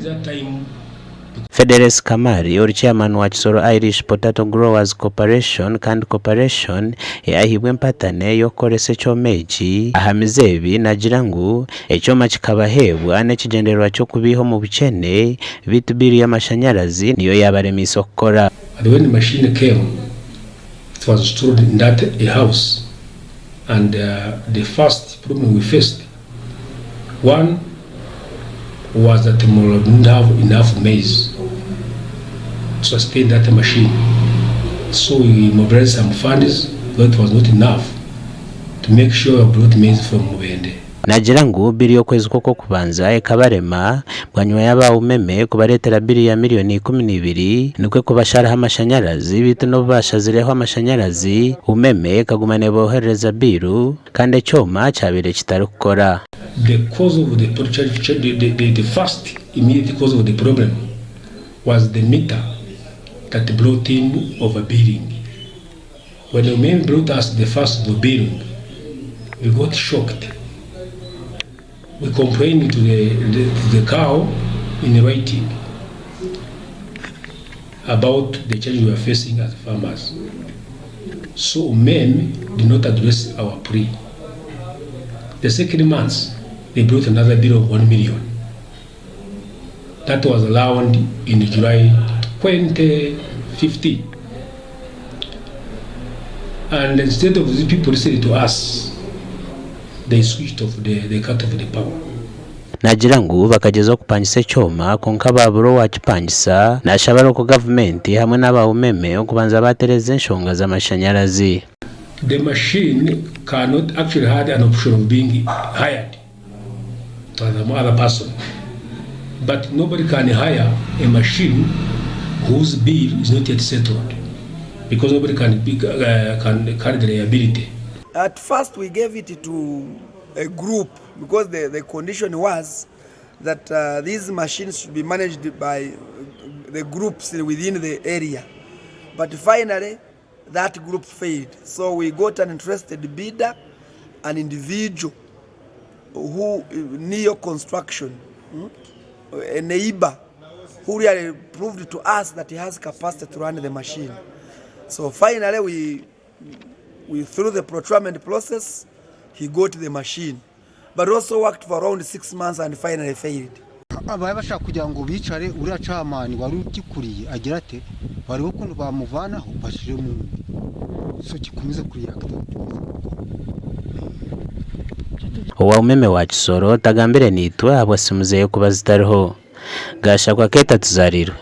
Since that time, Federes Kamari, or chairman wa Kisoro Irish Potato Growers Corporation kandi corporation yahibwe mpatane yo korese chomeji ahamizebi nagira ngu ecyoma kikabahebwa n'ekigenderwa cyo kubiho mu bukene bitubiri y'amashanyarazi niyo yabarema isokora. And when the machine came, it was stored in that a house, and the first problem we faced, one was that we didn't have enough maize to sustain that machine. So we mobilized some funds, but it was not enough to make sure we brought maize from Mubende. Nagira ngu biri yo kwezi koko kubanza ekabarema bwanywa yaba umeme kubaretera biri ya miliyoni 12 nikwe kubashara amashanyarazi bitu no bashazireho amashanyarazi umeme kagumane bohereza biru kandi cyoma cyabire kitarukora. The cause of the first immediate cause of the problem was the meter that brought in overbilling. When the man brought us the first overbilling, we got shocked. We complained to the cow in writing about the challenge we are facing as farmers. So men did not address our plea. The second month, they brought another bill of 1 million. That was allowed in July 2015. And instead of the people listening to us, they switched off the cut of the power. Nagira ngu bakageza kupangisa cyoma konka baburo wakipangisa nashabara ko government hamwe n'abawumeme okubanza batereze nshonga z'amashanyarazi. The machine cannot actually had an option of being hired to another person, but nobody can hire a machine whose bill is not yet settled, because nobody can carry the liability. At first we gave it to a group because the condition was that these machines should be managed by the groups within the area, but finally that group failed. So we got an interested bidder, an individual who Neo Construction, a neighbor who really proved to us that he has capacity to run the machine. So finally we through the procurement process, he got the machine, but also worked for around 6 months and finally failed. Abaye bashaka kugira ngo bicare uri acamani wari ukikuriye agira ate bari ukuntu bamuvanaho bashire mu so kikomeza kuri wa umeme wa Kisoro tagambire nitwe abasimuze yo kubazitariho gashakwa keta tuzariro.